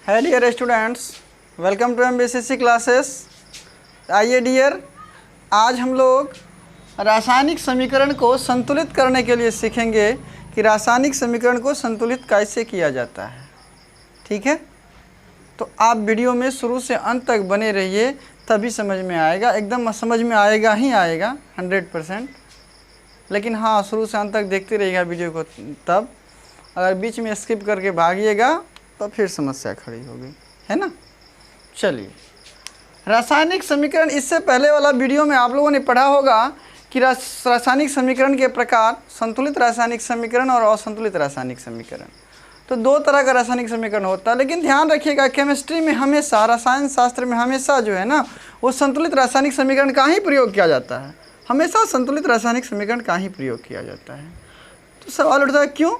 है dear students, welcome to MBCC classes. आइए dear, आज हम लोग रासायनिक समीकरण को संतुलित करने के लिए सीखेंगे कि रासायनिक समीकरण को संतुलित कैसे किया जाता है। ठीक है, तो आप वीडियो में शुरू से अंत तक बने रहिए, तभी समझ में आएगा। एकदम समझ में आएगा ही आएगा 100%। लेकिन हाँ, शुरू से अंत तक देखते रहिएगा वीडियो को। तब अगर बीच में स्किप करके भागिएगा तो फिर समस्या खड़ी होगी, है ना। चलिए, रासायनिक समीकरण, इससे पहले वाला वीडियो में आप लोगों ने पढ़ा होगा कि रासायनिक समीकरण के प्रकार संतुलित रासायनिक समीकरण और असंतुलित रासायनिक समीकरण। तो दो तरह का रासायनिक समीकरण होता है। लेकिन ध्यान रखिएगा, केमिस्ट्री में हमेशा, रसायन शास्त्र में हमेशा जो है ना, वो संतुलित रासायनिक समीकरण का ही प्रयोग किया जाता है। हमेशा संतुलित रासायनिक समीकरण का ही प्रयोग किया जाता है। तो सवाल उठता है, क्यों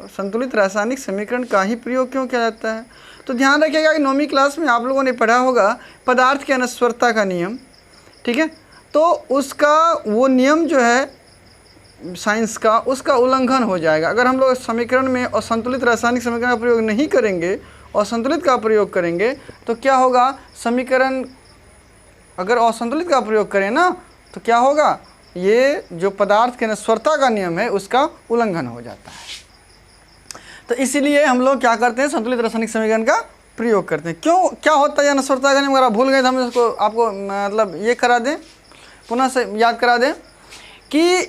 संतुलित रासायनिक समीकरण का ही प्रयोग क्यों किया जाता है। तो ध्यान रखिएगा कि 9वीं क्लास में आप लोगों ने पढ़ा होगा पदार्थ के अनस्वरता का नियम। ठीक है, तो उसका वो नियम जो है साइंस का, उसका उल्लंघन हो जाएगा अगर हम लोग समीकरण में असंतुलित रासायनिक समीकरण का प्रयोग नहीं करेंगे और संतुलित का प्रयोग करेंगे। तो क्या होगा, समीकरण अगर असंतुलित का प्रयोग करें ना, तो क्या होगा, ये जो पदार्थ के अनस्वरता का नियम है उसका उल्लंघन हो जाता है। तो इसीलिए हम लोग क्या करते हैं, संतुलित रासायनिक समीकरण का प्रयोग करते हैं। क्यों, क्या होता है अनस्वरता का नियम? अगर आप भूल गए तो हम इसको आपको मतलब ये करा दें, पुनः से याद करा दें कि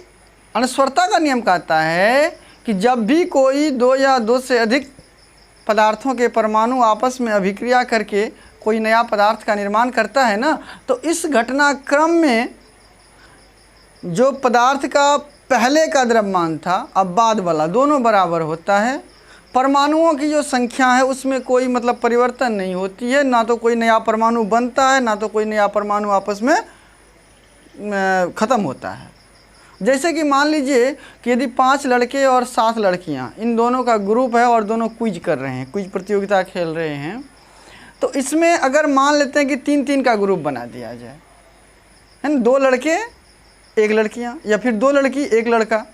अनस्वरता का नियम कहता है कि जब भी कोई दो या दो से अधिक पदार्थों के परमाणु आपस में अभिक्रिया करके कोई नया पदार्थ का निर्माण करता है ना, तो इस घटनाक्रम में जो पदार्थ का पहले का द्रव्यमान था अब बाद वाला, दोनों बराबर होता है। परमाणुओं की जो संख्या है उसमें कोई मतलब परिवर्तन नहीं होती है, ना तो कोई नया परमाणु बनता है, ना तो कोई नया परमाणु आपस में ख़त्म होता है। जैसे कि मान लीजिए कि यदि 5 लड़के और 7 लड़कियां, इन दोनों का ग्रुप है और दोनों क्विज कर रहे हैं, क्विज प्रतियोगिता खेल रहे हैं, तो इसमें अगर मान लेते हैं कि 3-3 का ग्रुप बना दिया जाए, है ना, 2 लड़के 1 लड़कियां, या फिर 2 लड़की 1 लड़का।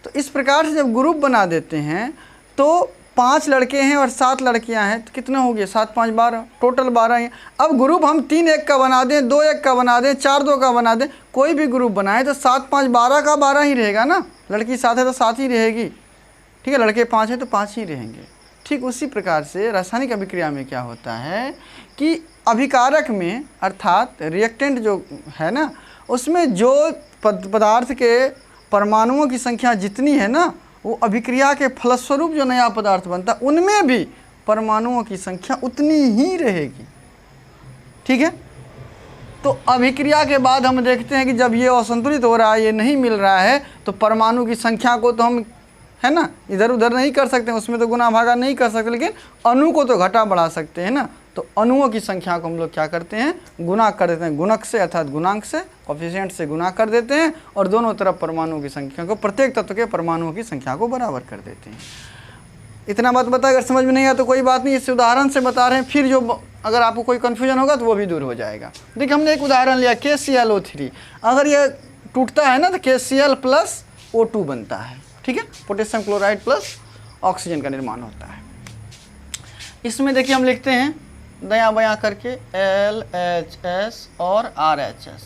तो इस प्रकार से जब ग्रुप बना देते हैं तो 5 लड़के हैं और 7 लड़कियां हैं, तो कितने हो गए, 7 5 12, टोटल 12 हैं। अब ग्रुप हम 3 1 का बना दें, 2 1 का बना दें, 4 2 का बना दें, कोई भी ग्रुप बनाए तो 7 5 12 का 12 ही रहेगा ना। लड़की 7 है तो 7 ही रहेगी, ठीक है, लड़के 5 हैं तो 5 ही रहेंगे। ठीक उसी प्रकार से रासायनिक अभिक्रिया में क्या होता है कि अभिकारक में, अर्थात रिएक्टेंट जो है ना, उसमें जो पदार्थ के परमाणुओं की संख्या जितनी है ना, वो अभिक्रिया के फलस्वरूप जो नया पदार्थ बनता है उनमें भी परमाणुओं की संख्या उतनी ही रहेगी। ठीक है, तो अभिक्रिया के बाद हम देखते हैं कि जब ये असंतुलित हो रहा है, ये नहीं मिल रहा है, तो परमाणु की संख्या को तो हम, है ना, इधर उधर नहीं कर सकते, उसमें तो गुना भागा नहीं कर सकते, लेकिन अणु को तो घटा बढ़ा सकते हैं ना। तो अणुओं की संख्या को हम लोग क्या करते हैं, गुना कर देते हैं, गुणक से अर्थात गुणांक से, कोफिशिएंट से गुना कर देते हैं, और दोनों तरफ परमाणुओं की संख्या को, प्रत्येक तत्व के परमाणुओं की संख्या को बराबर कर देते हैं। इतना बात बता, अगर समझ में नहीं आया तो कोई बात नहीं, इस उदाहरण से बता रहे हैं, फिर जो अगर आपको कोई कन्फ्यूजन होगा तो वो भी दूर हो जाएगा। देखिए, हमने एक उदाहरण लिया KClO3, अगर ये टूटता है ना तो KCl + O2 बनता है। ठीक है, पोटेशियम क्लोराइड प्लस ऑक्सीजन का निर्माण होता है। इसमें देखिए हम लिखते हैं दया बयां करके LHS और RHS।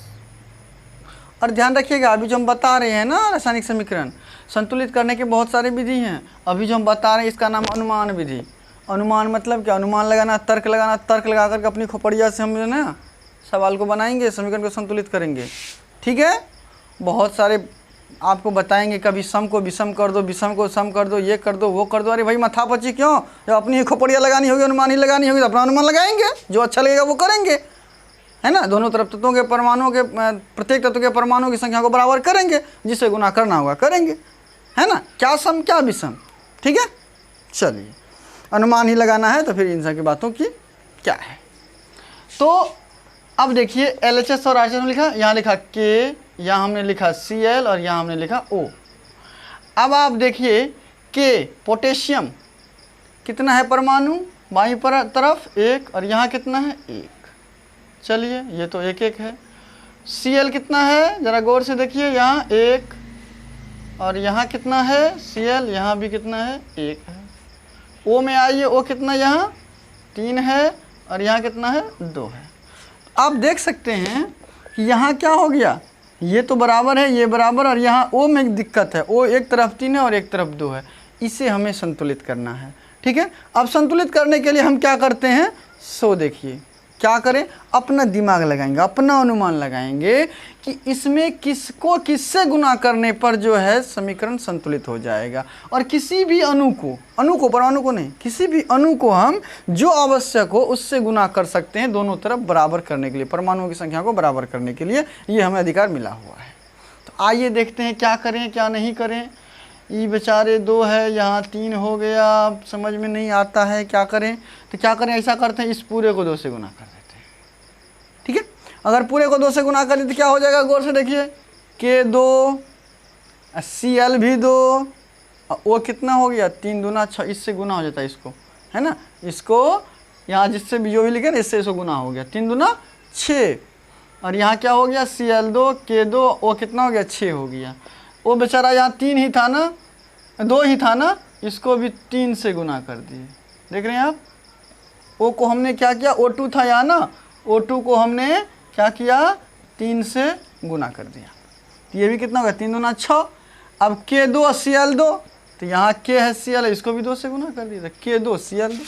और ध्यान रखिएगा, अभी जो हम बता रहे हैं ना रासायनिक समीकरण संतुलित करने के बहुत सारे विधि हैं। अभी जो हम बता रहे हैं इसका नाम अनुमान विधि। अनुमान मतलब क्या, अनुमान लगाना, तर्क लगाना। तर्क लगा करके अपनी खोपड़िया से हम जो ना सवाल को बनाएंगे, समीकरण को संतुलित करेंगे। ठीक है, बहुत सारे आपको बताएंगे, कभी सम को विषम कर दो, विषम को सम कर दो, ये कर दो, वो कर दो। अरे भाई माथापच्ची क्यों, जब अपनी ही खोपड़िया लगानी होगी, अनुमान ही लगानी होगी, तो अपना अनुमान लगाएंगे, जो अच्छा लगेगा वो करेंगे, है ना। दोनों तरफ तत्वों के परमाणुओं के, प्रत्येक तत्व के परमाणुओं की संख्या को बराबर करेंगे, जिससे गुना करना होगा करेंगे, है ना। क्या सम क्या विषम, ठीक है। चलिए, अनुमान ही लगाना है तो फिर इन सब की बातों की क्या है। तो अब देखिए LHS और RHS में लिखा, यहाँ लिखा K, यहाँ हमने लिखा Cl और यहाँ हमने लिखा O। अब आप देखिए K पोटेशियम कितना है परमाणु, बाईं तरफ 1, और यहाँ कितना है 1। चलिए, ये तो 1 1 है। Cl कितना है, ज़रा गौर से देखिए, यहाँ 1, और यहाँ कितना है Cl, यहाँ भी कितना है 1 है। O में आइए, O कितना, यहाँ 3 है और यहाँ कितना है 2 है। आप देख सकते हैं कि यहाँ क्या हो गया, ये तो बराबर है, ये बराबर, और यहाँ ओ में एक दिक्कत है, ओ एक तरफ 3 है और एक तरफ 2 है, इसे हमें संतुलित करना है। ठीक है, अब संतुलित करने के लिए हम क्या करते हैं, सो देखिए क्या करें, अपना दिमाग लगाएंगे, अपना अनुमान लगाएंगे कि इसमें किसको किससे गुना करने पर जो है समीकरण संतुलित हो जाएगा। और किसी भी अणु को परमाणु को नहीं, किसी भी अणु को हम जो आवश्यक हो उससे गुना कर सकते हैं, दोनों तरफ बराबर करने के लिए, परमाणुओं की संख्या को बराबर करने के लिए ये हमें अधिकार मिला हुआ है। तो आइए देखते हैं क्या करें क्या नहीं करें। ये बेचारे 2 है, यहाँ 3 हो गया, समझ में नहीं आता है क्या करें। तो क्या करें, ऐसा करते हैं, इस पूरे को 2 से गुना कर देते हैं। ठीक है, अगर पूरे को 2 से गुना कर दें तो क्या हो जाएगा, गौर से देखिए, K2 Cl भी 2, वो कितना हो गया 3 दूना 6, इससे गुना हो जाता है इसको, है ना, इसको यहाँ जिससे भी जो भी लिखे ना इससे इसको गुना हो गया, 3 दूना 6, और यहाँ क्या हो गया Cl2 K2, वो कितना हो गया 6 हो गया। वो बेचारा यहाँ 3 ही था ना, 2 ही था ना, इसको भी 3 से गुना कर दिए। देख रहे हैं आप, O को हमने क्या किया, O2 था यहाँ ना, O2 को हमने क्या किया 3 से गुना कर दिया। तो ये भी कितना होगा 3 दूना 6। अब K2 Cl2, तो यहाँ K है Cl है, इसको भी 2 से गुना कर दिया, तो K2 Cl2।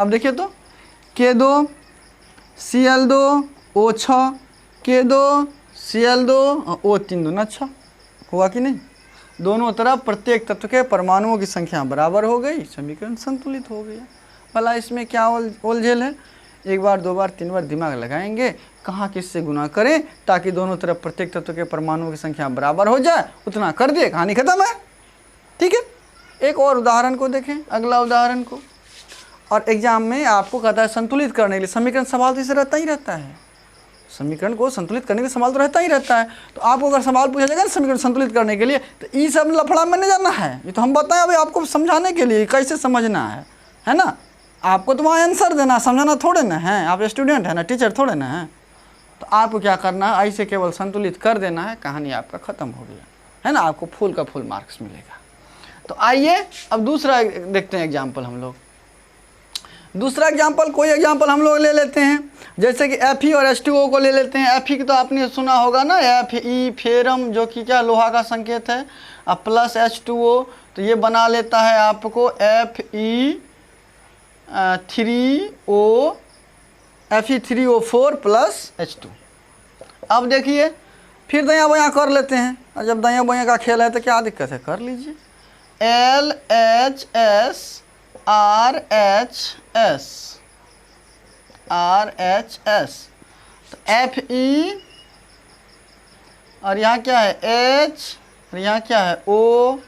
अब देखिए तो K2 Cl2 O6, K2 Cl2 O 3 दूना 6, हुआ कि नहीं। दोनों तरफ प्रत्येक तत्व के परमाणुओं की संख्या बराबर हो गई, समीकरण संतुलित हो गया। भला इसमें क्या उलझेल है, एक बार 2 बार 3 बार दिमाग लगाएंगे, कहाँ किससे गुना करें ताकि दोनों तरफ प्रत्येक तत्व के परमाणुओं की संख्या बराबर हो जाए, उतना कर दिए, कहानी खत्म है। ठीक है, एक और उदाहरण को देखें, अगला उदाहरण को। और एग्जाम में आपको कहता है संतुलित करने के लिए समीकरण सवाल तो इसे रहता ही रहता है, समीकरण को संतुलित करने का सवाल तो रहता ही रहता है। तो आपको अगर सवाल पूछा जाएगा ना समीकरण संतुलित करने के लिए, तो ये सब लफड़ा में नहीं जाना है, ये तो हम बताएं अभी आपको समझाने के लिए कैसे समझना है ना। आपको तो वहाँ आंसर देना, समझाना थोड़े ना है, आप स्टूडेंट है ना, टीचर थोड़े ना है। तो आपको क्या करना है, ऐसे केवल संतुलित कर देना है, कहानी आपका ख़त्म हो गया, है ना, आपको फुल का फुल मार्क्स मिलेगा। तो आइए अब दूसरा देखते हैं एग्जाम्पल हम लोग। दूसरा एग्जाम्पल, कोई एग्जाम्पल हम लोग ले लेते हैं, जैसे कि Fe और H2O को ले लेते हैं। Fe की तो आपने सुना होगा ना, Fe फेरम, जो कि क्या लोहा का संकेत है, अब प्लस H2O, तो ये बना लेता है आपको Fe3O4 प्लस H2। अब देखिए फिर दया बया कर लेते हैं, और जब दया बया का खेल है तो क्या दिक्कत है, कर लीजिए। LHS RHS, तो Fe, और यहाँ क्या है H, और यहाँ क्या है O।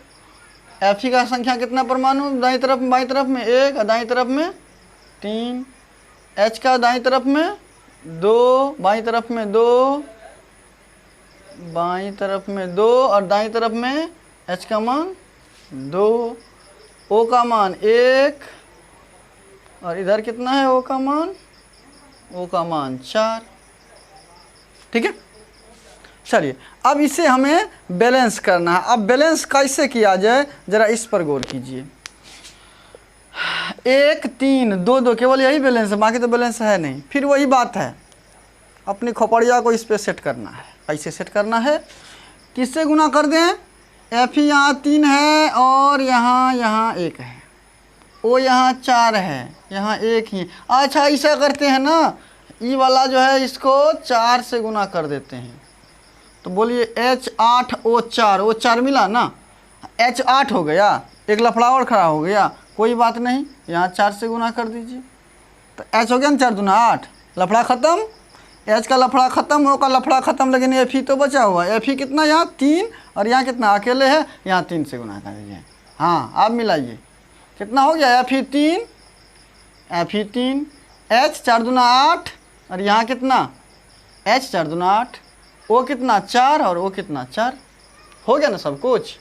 Fe का संख्या कितना परमाणु, दाईं तरफ बाईं तरफ में 1 और दाईं तरफ में 3। H का दाईं तरफ में 2, बाईं तरफ में 2, बाईं तरफ में 2, और दाईं तरफ में H का मान 2, O का मान 1, और इधर कितना है O का मान, O का मान 4। ठीक है, चलिए अब इसे हमें बैलेंस करना है। अब बैलेंस कैसे किया जाए जरा इस पर गौर कीजिए। 1 3 2 2 केवल यही बैलेंस है, बाकी तो बैलेंस है नहीं। फिर वही बात है, अपनी खोपड़िया को इस पर सेट करना है। कैसे सेट करना है, किससे गुना कर दें, Fe यहाँ 3 है और यहाँ 1 है, O यहाँ 4 है, यहाँ 1 ही। अच्छा ऐसा करते हैं ना, ई वाला जो है इसको 4 से गुना कर देते हैं, तो बोलिए H8O4, O 4 मिला ना, H8 हो गया, एक लफड़ा और खड़ा हो गया, कोई बात नहीं, यहाँ 4 से गुना कर दीजिए, तो H हो गया ना 4 दूना 8, लफड़ा ख़त्म। H का लफड़ा ख़त्म, O का लफड़ा ख़त्म, लेकिन Fe तो बचा हुआ है। Fe कितना यहाँ 3, और यहाँ कितना अकेले है, यहाँ 3 से गुना कर दीजिए। हाँ आप मिलाइए, कितना हो गया Fe 3, H 4 दूना 8, और यहाँ कितना H 4 दूना 8, O कितना 4, और O कितना 4। हो गया ना, सब कुछ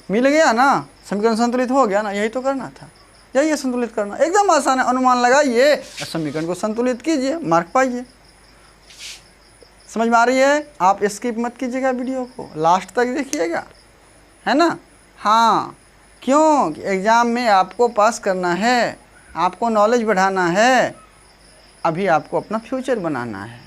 मिल गया ना, समीकरण संतुलित हो गया ना। यही तो करना था, यही है संतुलित करना, एकदम आसान है। अनुमान लगाइए और समीकरण को संतुलित कीजिए, मार्क पाइए। समझ में आ रही है, आप स्किप मत कीजिएगा, वीडियो को लास्ट तक देखिएगा, है ना। हाँ, क्यों, एग्ज़ाम में आपको पास करना है, आपको नॉलेज बढ़ाना है, अभी आपको अपना फ्यूचर बनाना है।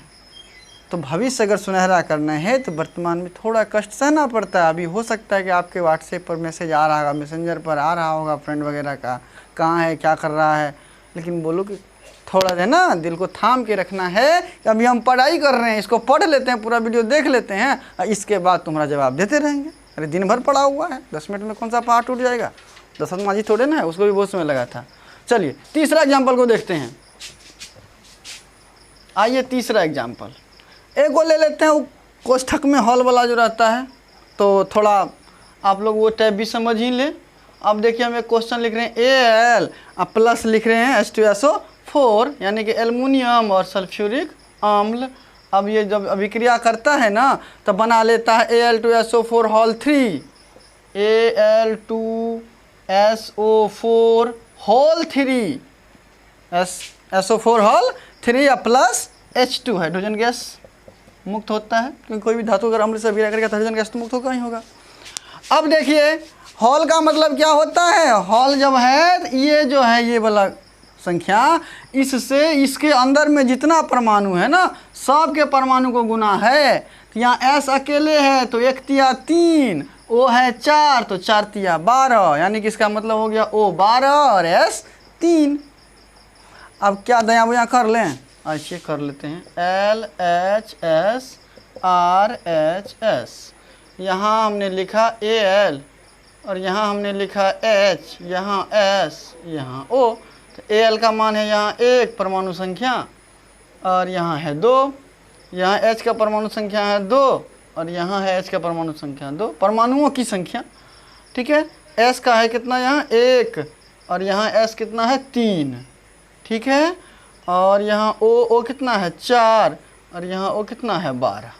तो भविष्य अगर सुनहरा करना है तो वर्तमान में थोड़ा कष्ट सहना पड़ता है। अभी हो सकता है कि आपके व्हाट्सएप पर मैसेज आ रहा होगा, मैसेंजर पर आ रहा होगा फ्रेंड वगैरह का, कहाँ है, क्या कर रहा है, लेकिन बोलो कि थोड़ा है ना दिल को थाम के रखना है कि अभी हम पढ़ाई कर रहे हैं, इसको पढ़ लेते हैं, पूरा वीडियो देख लेते हैं और इसके बाद तुम्हारा जवाब देते रहेंगे। अरे दिन भर पढ़ा हुआ है, 10 मिनट में कौन सा पहाड़ टूट जाएगा। दशरथ माझी थोड़े ना है, उसको भी बहुत समय लगा था। चलिए तीसरा एग्जाम्पल को देखते हैं। आइए तीसरा एग्जाम्पल एक को ले लेते हैं, वो कोष्ठक में हॉल वाला जो रहता है, तो थोड़ा आप लोग वो टाइप भी समझ ही ले। अब देखिए हम एक क्वेश्चन लिख रहे हैं Al प्लस लिख रहे हैं H2SO4 यानी कि एल्युमिनियम और सल्फ्यूरिक अम्ल। अब ये जब अभिक्रिया करता है ना तो बना लेता है Al2SO4 whole 3, Al2SO4 whole 3, SO4 whole 3 plus H2 hydrogen gas मुक्त होता है, क्योंकि कोई भी धातु अगर अम्ल से अभिक्रिया करेगा तो हाइड्रोजन गैस तो मुक्त होगा ही होगा। अब देखिए हॉल का मतलब क्या होता है, हॉल जब है ये जो है ये वाला संख्या, इससे इसके अंदर में जितना परमाणु है ना सब के परमाणु को गुना है। तो यहाँ S अकेले है तो 1 तिया 3, O है 4 तो 4 तिया 12, यानी कि इसका मतलब हो गया O 12 और S 3। अब क्या दया बुया कर लें, ऐसे कर लेते हैं LHSRHS। यहाँ हमने लिखा Al और यहाँ हमने लिखा H, यहाँ S, यहाँ O। तो Al का मान है यहाँ 1 परमाणु संख्या और यहाँ है 2, यहाँ H का परमाणु संख्या है 2 और यहाँ है H का परमाणु संख्या 2, परमाणुओं की संख्या। ठीक है, S का है कितना यहाँ 1 और यहाँ S कितना है 3। ठीक है, और यहाँ O कितना है 4 और यहाँ O कितना है 12।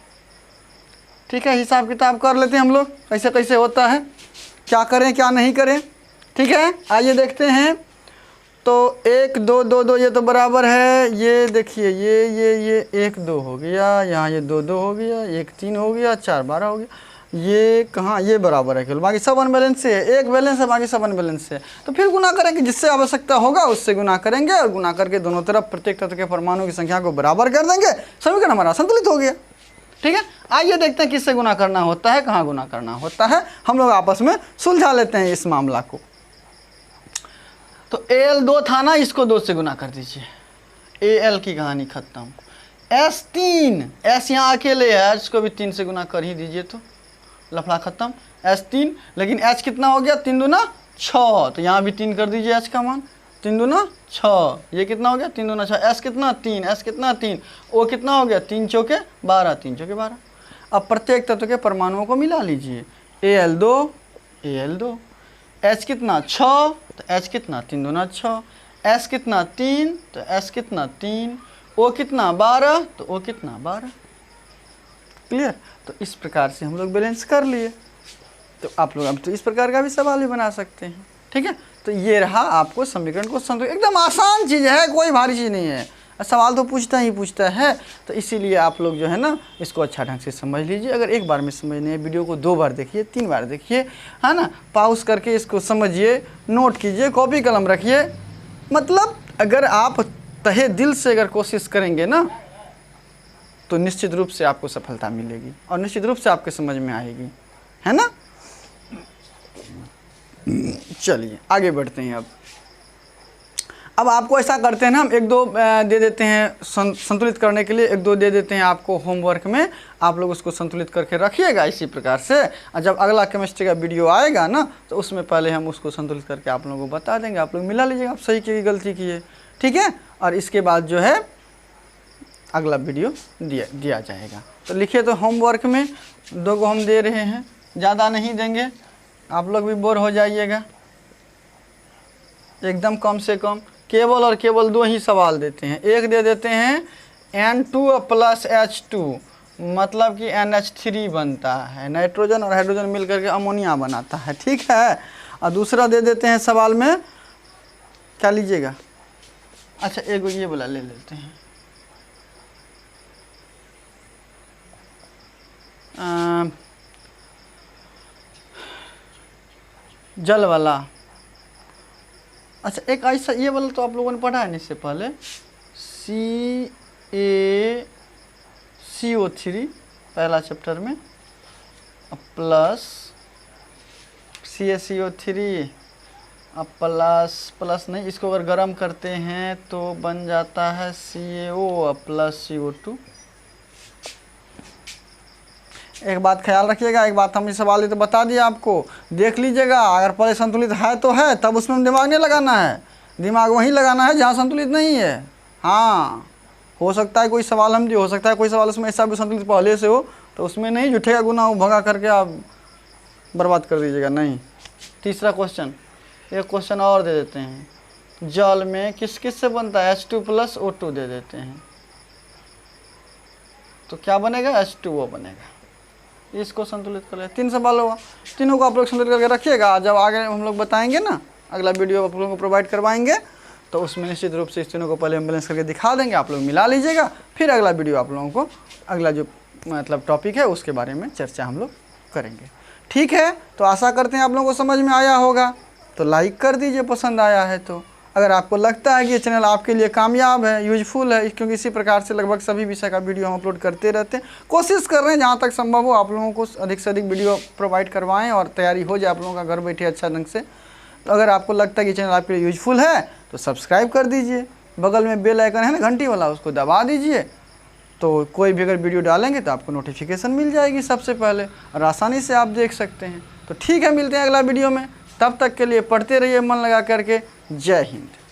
ठीक है, हिसाब किताब कर लेते हैं हम लोग कैसे कैसे होता है, क्या करें क्या नहीं करें। ठीक है, आइए देखते हैं। तो 1 2 2 2 ये तो बराबर है, ये देखिए ये 1 2 हो गया, यहाँ ये 2 2 हो गया, 1 3 हो गया, 4 12 हो गया, ये कहाँ ये बराबर है केवल, बाकी सब अनबैलेंस है, एक बैलेंस है बाकी सब अनबैलेंस है। तो फिर गुना करेंगे, जिससे आवश्यकता होगा उससे गुना करेंगे और गुना करके दोनों तरफ प्रत्येक तत्व के परमाणु की संख्या को बराबर कर देंगे, समीकरण हमारा संतुलित हो गया। ठीक है, आइए देखते हैं किससे गुना करना होता है, कहाँ गुना करना होता है, हम लोग आपस में सुलझा लेते हैं इस मामला को। तो Al 2 था ना, इसको 2 से गुना कर दीजिए, Al की कहानी खत्म। S 3, S यहाँ अकेले है, इसको भी 3 से गुना कर ही दीजिए तो लफड़ा खत्म। S 3, लेकिन H कितना हो गया 3 दूना 6, तो यहाँ भी 3 कर दीजिए H का मान, 3 दूना 6, ये कितना हो गया 3 दूना 6, S कितना 3, S कितना 3, O कितना हो गया 3 चौके 12, 3 चौके 12। अब प्रत्येक तत्व के परमाणुओं को मिला लीजिए, Al 2 Al 2, H कितना 6 तो H कितना 3 दूना 6, S कितना 3 तो S कितना 3, O कितना 12 तो O कितना 12। क्लियर, तो इस प्रकार से हम लोग बैलेंस कर लिए। तो आप लोग अब तो इस प्रकार का भी सवाल भी बना सकते हैं। ठीक है, तो ये रहा आपको समीकरण को संतुलित, एकदम आसान चीज़ है, कोई भारी चीज़ नहीं है, सवाल तो पूछता ही पूछता है। तो इसीलिए आप लोग जो है ना इसको अच्छा ढंग से समझ लीजिए। अगर एक बार में समझने है, वीडियो को 2 बार देखिए, 3 बार देखिए, है ना, पॉज करके इसको समझिए, नोट कीजिए, कॉपी कलम रखिए। मतलब अगर आप तहे दिल से अगर कोशिश करेंगे ना तो निश्चित रूप से आपको सफलता मिलेगी और निश्चित रूप से आपके समझ में आएगी, है ना। चलिए आगे बढ़ते हैं। अब आपको ऐसा करते हैं ना, हम 1-2 दे देते हैं संतुलित करने के लिए, 1-2 दे देते हैं आपको होमवर्क में, आप लोग उसको संतुलित करके रखिएगा इसी प्रकार से। और जब अगला केमिस्ट्री का वीडियो आएगा ना तो उसमें पहले हम उसको संतुलित करके आप लोगों को बता देंगे, आप लोग मिला लीजिएगा, आप सही किए गलती किए। ठीक है, और इसके बाद जो है अगला वीडियो दिया जाएगा। तो लिखिए, तो होमवर्क में 2 को हम दे रहे हैं, ज़्यादा नहीं देंगे, आप लोग भी बोर हो जाइएगा, एकदम कम से कम केवल और केवल 2 ही सवाल देते हैं। एक दे देते हैं N2 प्लस H2, मतलब कि NH3 बनता है, नाइट्रोजन और हाइड्रोजन मिल करके अमोनिया बनाता है। ठीक है, और दूसरा दे देते हैं सवाल में, क्या लीजिएगा, अच्छा एक ये बोला ले लेते हैं, जल वाला, अच्छा, एक ऐसा ये वाला तो आप लोगों ने पढ़ा है इससे पहले, CaCO3 पहला चैप्टर में, प्लस CaCO3 अब प्लस नहीं, इसको अगर गर्म करते हैं तो बन जाता है CaO प्लस CO2। एक बात ख्याल रखिएगा, एक बात हम इस सवाल तो बता दिया आपको, देख लीजिएगा, अगर पहले संतुलित है तो है, तब उसमें दिमाग नहीं लगाना है, दिमाग वहीं लगाना है जहाँ संतुलित नहीं है। हाँ, हो सकता है कोई सवाल हम हो सकता है कोई सवाल उसमें ऐसा भी संतुलित पहले से हो, तो उसमें नहीं झूठे का गुना भगा करके आप बर्बाद कर दीजिएगा, नहीं। तीसरा क्वेश्चन, एक क्वेश्चन और दे देते हैं, जल में किस किस से बनता है, H2 प्लस O2 दे देते हैं, तो क्या बनेगा, H2O बनेगा। इसको संतुलित कर ले, 3 सवाल होगा, तीनों को आप लोग संतुलित करके रखिएगा। जब आगे हम लोग बताएंगे ना, अगला वीडियो आप लोगों को प्रोवाइड करवाएंगे, तो उसमें निश्चित रूप से इस तीनों को पहले हम बैलेंस करके दिखा देंगे, आप लोग मिला लीजिएगा, फिर अगला वीडियो आप लोगों को अगला जो मतलब टॉपिक है उसके बारे में चर्चा हम लोग करेंगे। ठीक है, तो आशा करते हैं आप लोगों को समझ में आया होगा, तो लाइक कर दीजिए पसंद आया है तो। अगर आपको लगता है कि ये चैनल आपके लिए कामयाब है, यूजफुल है, क्योंकि इसी प्रकार से लगभग सभी विषय का वीडियो हम अपलोड करते रहते हैं, कोशिश कर रहे हैं जहाँ तक संभव हो आप लोगों को अधिक से अधिक वीडियो प्रोवाइड करवाएं और तैयारी हो जाए आप लोगों का घर बैठे अच्छा ढंग से। तो अगर आपको लगता है कि चैनल आपके लिए यूजफुल है तो सब्सक्राइब कर दीजिए, बगल में बेल आइकन है ना घंटी वाला, उसको दबा दीजिए, तो कोई भी अगर वीडियो डालेंगे तो आपको नोटिफिकेशन मिल जाएगी सबसे पहले और आसानी से आप देख सकते हैं। तो ठीक है, मिलते हैं अगला वीडियो में, तब तक के लिए पढ़ते रहिए मन लगा करके। जय हिंद।